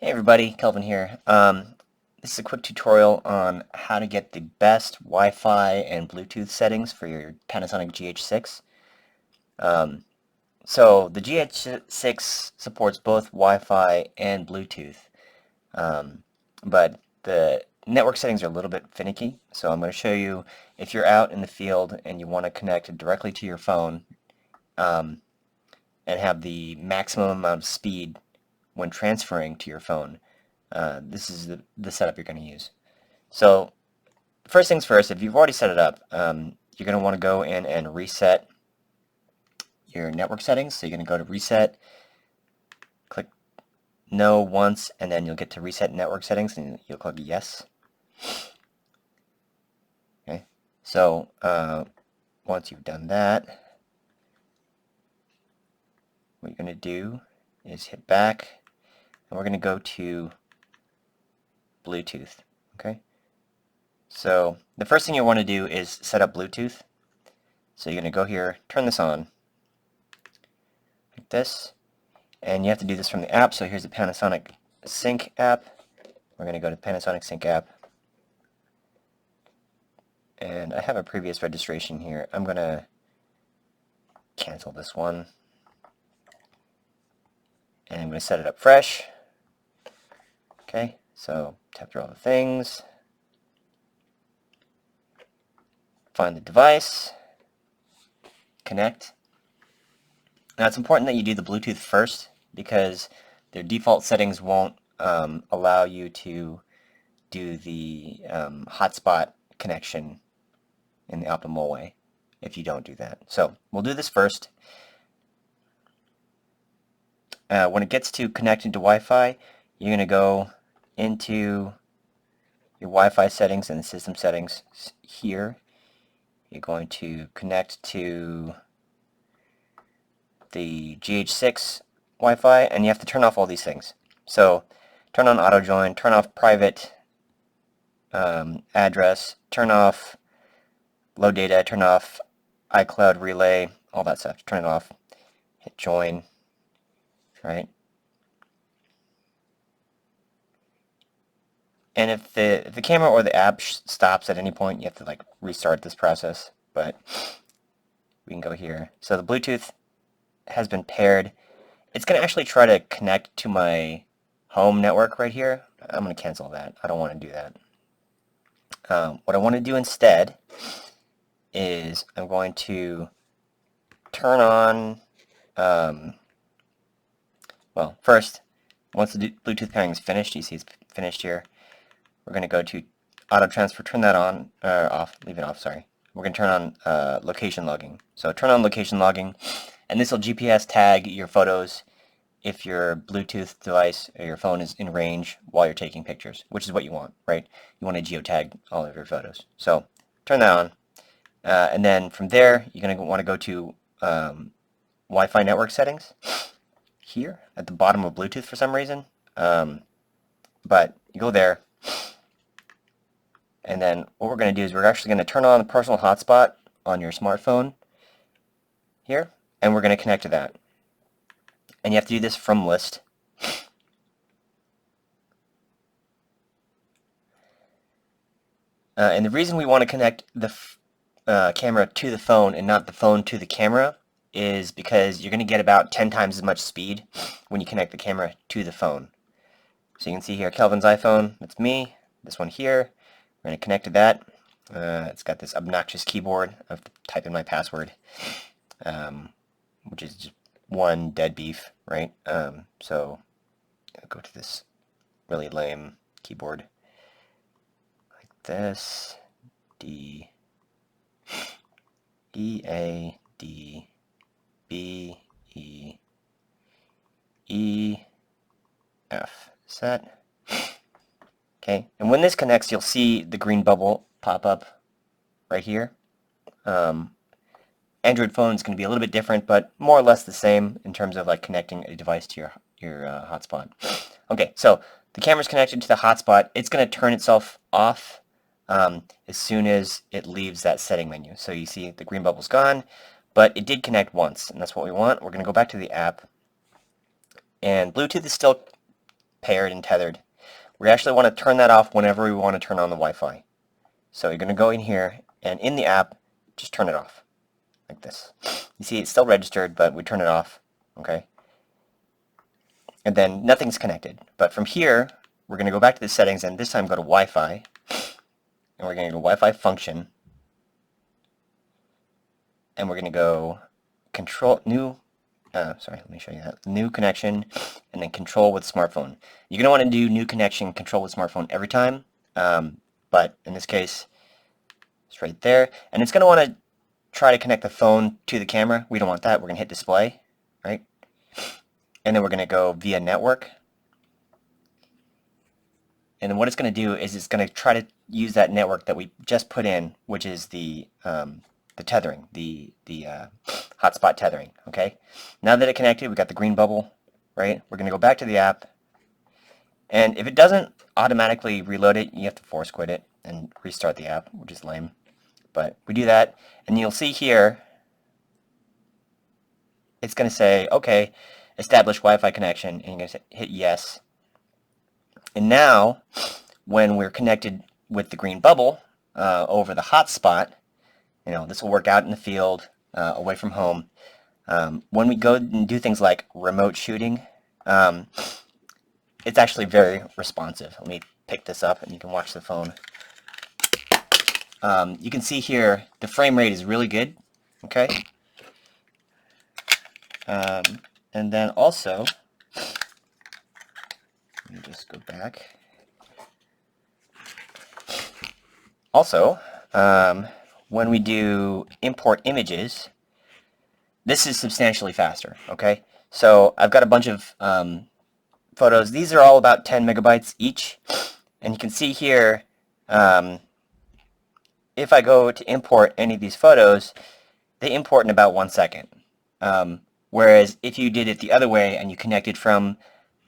Hey everybody, Kelvin here. This is a quick tutorial on how to get the best Wi-Fi and Bluetooth settings for your Panasonic GH6. Um, so the GH6 supports both Wi-Fi and Bluetooth, but the network settings are a little bit finicky. So I'm going to show you if you're out in the field and you want to connect directly to your phone and have the maximum amount of speed when transferring to your phone. This is the setup you're going to use. So first things first, if you've already set it up, you're going to want to go in and reset your network settings. So you're going to go to Reset, click No once, and then you'll get to Reset Network Settings, and you'll click Yes. Okay. So once you've done that, what you're going to do is hit back, and we're going to go to Bluetooth. Okay. So the first thing you want to do is set up Bluetooth. So you're going to go here, turn this on, like this, and you have to do this from the app. So here's the Panasonic Sync app. We're going to go to Panasonic Sync app, and I have a previous registration here. I'm going to cancel this one, and I'm going to set it up fresh. Okay, so tap through all the things, find the device, connect. Now it's important that you do the Bluetooth first because their default settings won't allow you to do the hotspot connection in the optimal way if you don't do that. So we'll do this first. When it gets to connecting to Wi-Fi, you're going to go into your Wi-Fi settings and the system settings here. You're going to connect to the GH6 Wi-Fi, and you have to turn off all these things. So turn on auto join, turn off private address, turn off low data, turn off iCloud relay, all that stuff. Turn it off. Hit join. Right. And if the camera or the app stops at any point, you have to like restart this process. But we can go here. So the Bluetooth has been paired. It's going to actually try to connect to my home network right here. I'm going to cancel that. I don't want to do that. What I want to do instead is I'm going to turn on, well, first, once the Bluetooth pairing is finished, you see it's finished here, we're going to go to auto transfer, turn that on, off, leave it off, sorry. We're going to turn on location logging. So turn on location logging, and this will GPS tag your photos if your Bluetooth device or your phone is in range while you're taking pictures, which is what you want, right? You want to geotag all of your photos. So turn that on, and then from there, you're going to want to go to Wi-Fi network settings here at the bottom of Bluetooth for some reason. But you go there, and then what we're going to do is we're actually going to turn on the personal hotspot on your smartphone here, and we're going to connect to that. And you have to do this from list. And the reason we want to connect the camera to the phone and not the phone to the camera is because you're going to get about 10 times as much speed when you connect the camera to the phone. So you can see here Kelvin's iPhone, that's me, this one here. We're going to connect to that. It's got this obnoxious keyboard. I have to type in my password, which is just one dead beef, right? So I'll go to this really lame keyboard like this. D E A D B E E F. Set. Okay, and when this connects, you'll see the green bubble pop up right here. Android phone is going to be a little bit different, but more or less the same in terms of like connecting a device to your hotspot. Okay, so the camera's connected to the hotspot. It's going to turn itself off as soon as it leaves that setting menu. So you see the green bubble's gone, but it did connect once, and that's what we want. We're going to go back to the app, and Bluetooth is still paired and tethered. We actually want to turn that off whenever we want to turn on the Wi-Fi. So you're going to go in here and in the app, just turn it off like this. You see it's still registered, but we turn it off, okay? And then nothing's connected. But from here, we're going to go back to the settings and this time go to Wi-Fi. And we're going to go Wi-Fi function. And we're going to go control new, let me show you that. New connection and then control with smartphone. You're going to want to do new connection, control with smartphone every time. But in this case, it's right there. And it's going to want to try to connect the phone to the camera. We don't want that. We're going to hit display, right? And then we're going to go via network. And then what it's going to do is it's going to try to use that network that we just put in, which is the tethering, the hotspot tethering, okay? Now that it connected, we got the green bubble, right? We're going to go back to the app. And if it doesn't automatically reload it, you have to force quit it and restart the app, which is lame. But we do that, and you'll see here, it's going to say, okay, establish Wi-Fi connection, and you're going to hit yes. And now, when we're connected with the green bubble over the hotspot, this will work out in the field, away from home. When we go and do things like remote shooting, it's actually very responsive. Let me pick this up, and you can watch the phone. You can see here the frame rate is really good, okay? And then also, let me just go back. Also, when we do import images, this is substantially faster, okay? So I've got a bunch of photos. These are all about 10 megabytes each. And you can see here, if I go to import any of these photos, they import in about 1 second. Whereas if you did it the other way and you connected from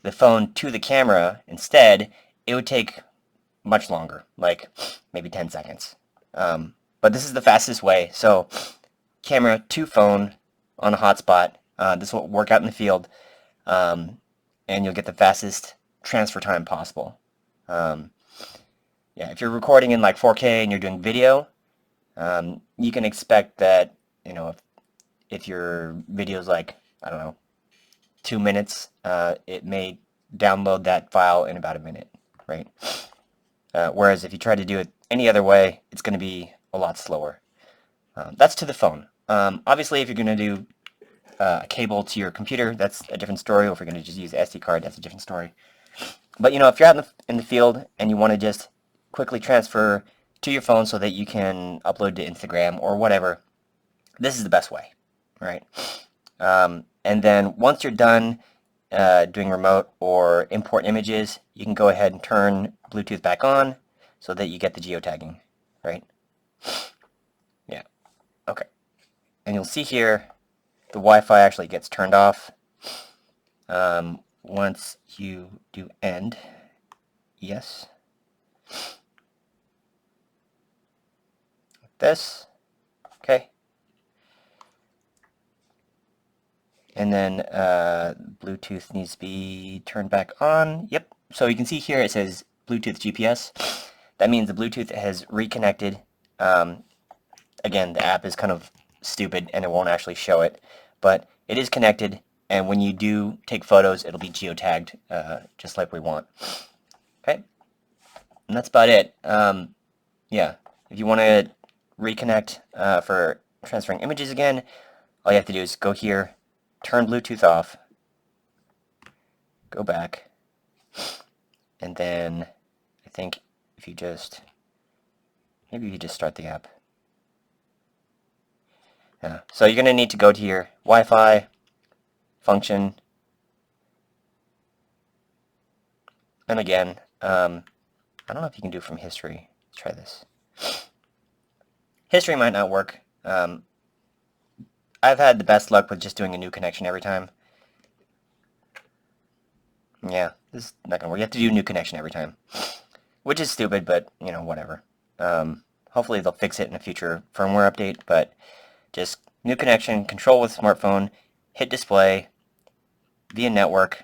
the phone to the camera instead, it would take much longer, like maybe 10 seconds. But this is the fastest way. So camera to phone on a hotspot. This will work out in the field, and you'll get the fastest transfer time possible. Yeah, if you're recording in like 4K and you're doing video, you can expect that, if your video is like, I don't know, 2 minutes, it may download that file in about a minute, right? Whereas if you try to do it any other way, it's going to be a lot slower. That's to the phone. Obviously, if you're going to do a cable to your computer, that's a different story. Or if you're going to just use an SD card, that's a different story. But if you're out in the field and you want to just quickly transfer to your phone so that you can upload to Instagram or whatever, this is the best way, right? And then once you're done doing remote or import images, you can go ahead and turn Bluetooth back on so that you get the geotagging, right? Yeah, okay. And you'll see here the Wi-Fi actually gets turned off once you do end. Yes. Like this. Okay. And then Bluetooth needs to be turned back on. Yep. So you can see here it says Bluetooth GPS. That means the Bluetooth has reconnected. Again, the app is kind of stupid and it won't actually show it. But it is connected, and when you do take photos, it'll be geotagged just like we want. Okay? And that's about it. Yeah. If you want to reconnect for transferring images again, all you have to do is go here, turn Bluetooth off, go back, and then I think if you just, maybe you just start the app. Yeah. So you're going to need to go to your Wi-Fi function, and again, I don't know if you can do it from history. Let's try this. History might not work. I've had the best luck with just doing a new connection every time. Yeah, this is not going to work. You have to do a new connection every time, which is stupid, but, whatever. Hopefully they'll fix it in a future firmware update, but just new connection, control with smartphone, hit display, via network,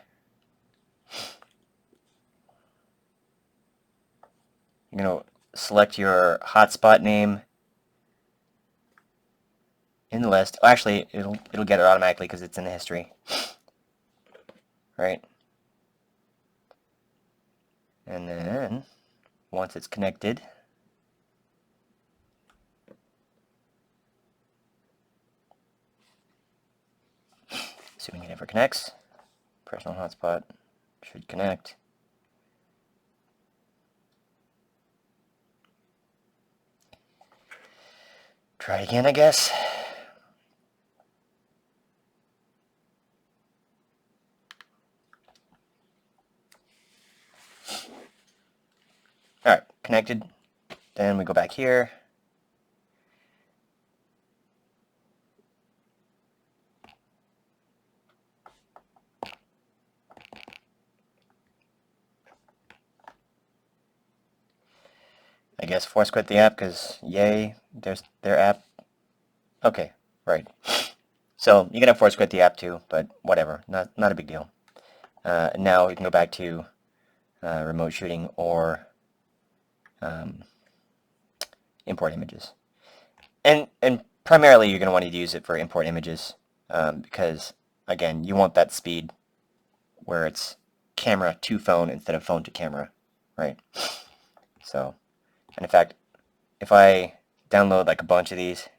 going to select your hotspot name in the list. Oh, actually, it'll get it automatically because it's in the history. Right? And then, once it's connected, assuming it ever connects, personal hotspot should connect. Try it again, I guess. Alright, connected. Then we go back here. I guess force quit the app because yay, there's their app. Okay, right. So you can have force quit the app too, but whatever, not a big deal. Now we can go back to remote shooting or import images. And primarily you're going to want to use it for import images because, again, you want that speed where it's camera to phone instead of phone to camera, right? So, and in fact, if I download like a bunch of these,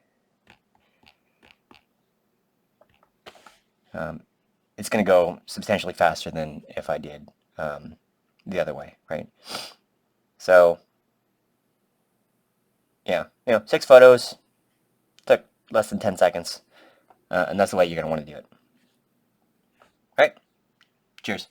it's going to go substantially faster than if I did the other way, right? So, yeah, 6 photos, took less than 10 seconds, and that's the way you're going to want to do it. All right, cheers.